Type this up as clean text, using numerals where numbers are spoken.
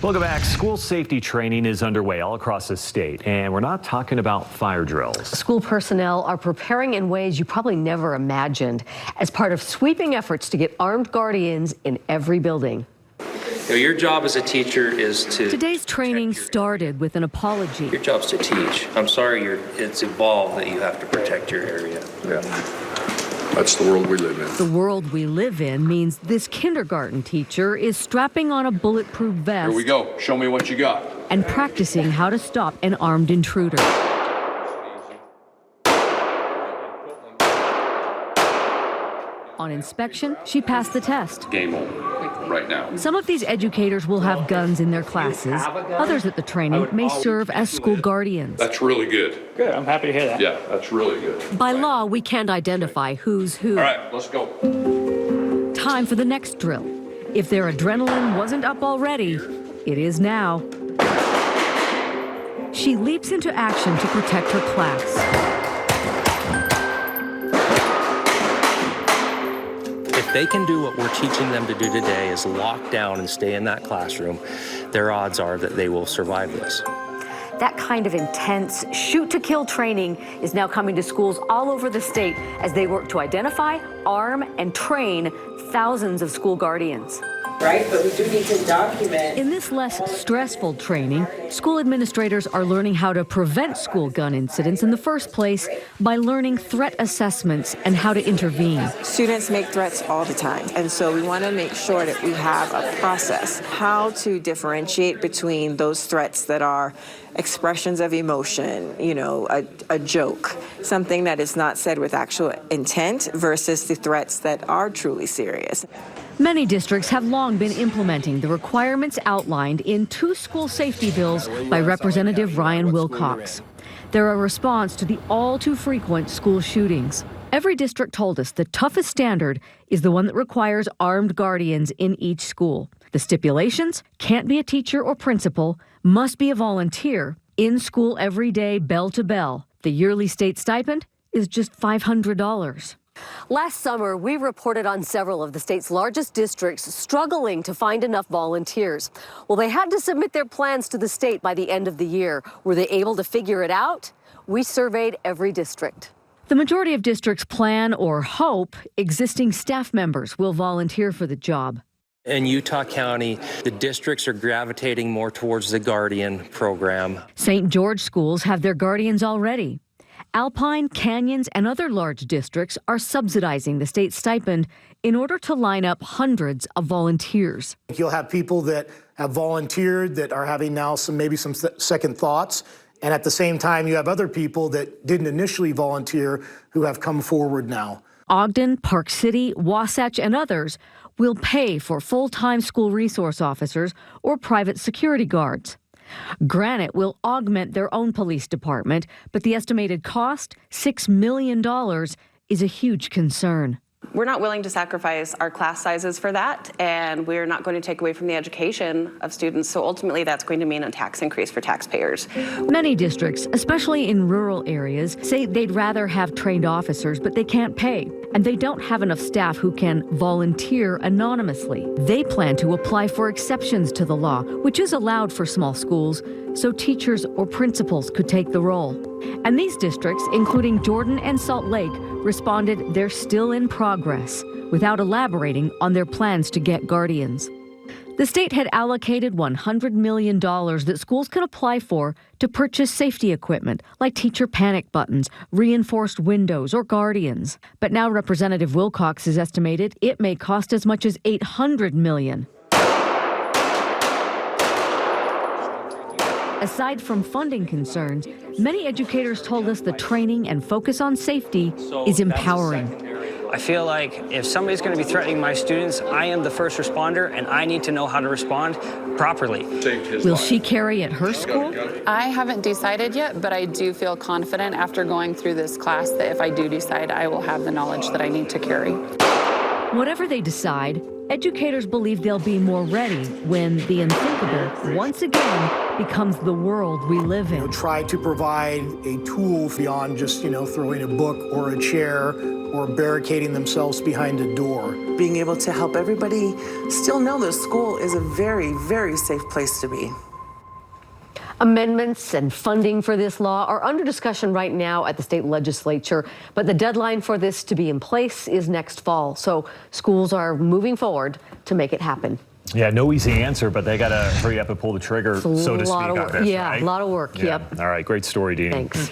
Welcome back. School safety training is underway all across the state, and we're not talking about fire drills. School personnel are preparing in ways you probably never imagined as part of sweeping efforts to get armed guardians in every building. Your job as a teacher is to... Today's training started with an apology. Your job's to teach. I'm sorry it's evolved that you have to protect your area. Yeah. That's the world we live in. The world we live in means this kindergarten teacher is strapping on a bulletproof vest. Here we go. Show me what you got. And practicing how to stop an armed intruder. On inspection, she passed the test. Game over right now. Some of these educators will have guns in their classes. Others at the training may serve as school guardians. That's really good. Good, I'm happy to hear that. Yeah, that's really good. By law, we can't identify who's who. All right, let's go. Time for the next drill. If their adrenaline wasn't up already, it is now. She leaps into action to protect her class. If they can do what we're teaching them to do today, is lock down and stay in that classroom, their odds are that they will survive this. That kind of intense shoot-to-kill training is now coming to schools all over the state as they work to identify, arm, and train thousands of school guardians. Right, but we do need to document. In this less stressful training, school administrators are learning how to prevent school gun incidents in the first place by learning threat assessments and how to intervene. Students make threats all the time, and so we want to make sure that we have a process, how to differentiate between those threats that are expressions of emotion, a joke, something that is not said with actual intent versus the threats that are truly serious. Many districts have long been implementing the requirements outlined in 2 school safety bills by Representative Ryan Wilcox. They're a response to the all too frequent school shootings. Every district told us the toughest standard is the one that requires armed guardians in each school. The stipulations: can't be a teacher or principal, must be a volunteer, in school every day, bell to bell. The yearly state stipend is just $500. Last summer, we reported on several of the state's largest districts struggling to find enough volunteers. Well, they had to submit their plans to the state by the end of the year. Were they able to figure it out? We surveyed every district. The majority of districts plan or hope existing staff members will volunteer for the job. In Utah County, the districts are gravitating more towards the Guardian program. St. George schools have their guardians already. Alpine, Canyons, and other large districts are subsidizing the state stipend in order to line up hundreds of volunteers. You'll have people that have volunteered that are having now maybe some second thoughts. And at the same time, you have other people that didn't initially volunteer who have come forward now. Ogden, Park City, Wasatch, and others will pay for full-time school resource officers or private security guards. Granite will augment their own police department, but the estimated cost, $6 million, is a huge concern. We're not willing to sacrifice our class sizes for that, and we're not going to take away from the education of students, so ultimately that's going to mean a tax increase for taxpayers. Many districts, especially in rural areas, say they'd rather have trained officers, but they can't pay, and they don't have enough staff who can volunteer anonymously. They plan to apply for exceptions to the law, which is allowed for small schools, so teachers or principals could take the role. And these districts, including Jordan and Salt Lake, responded they're still in progress, without elaborating on their plans to get guardians. The state had allocated $100 million that schools could apply for to purchase safety equipment, like teacher panic buttons, reinforced windows, or guardians. But now Representative Wilcox has estimated it may cost as much as $800 million. Aside from funding concerns, many educators told us the training and focus on safety is empowering. I feel like if somebody's going to be threatening my students, I am the first responder, and I need to know how to respond properly. Will she carry at her school? I haven't decided yet, but I do feel confident after going through this class that if I do decide, I will have the knowledge that I need to carry. Whatever they decide, Educators believe they'll be more ready when the unthinkable once again becomes the world we live in. Try to provide a tool beyond just, throwing a book or a chair or barricading themselves behind a door. Being able to help everybody still know that school is a very, very safe place to be. Amendments and funding for this law are under discussion right now at the state legislature, but the deadline for this to be in place is next fall. So schools are moving forward to make it happen. Yeah, no easy answer, but they got to hurry up and pull the trigger, so to speak, on this, Yeah, right? a lot of work, Yeah. Yep. All right, great story, Deanie. Thanks.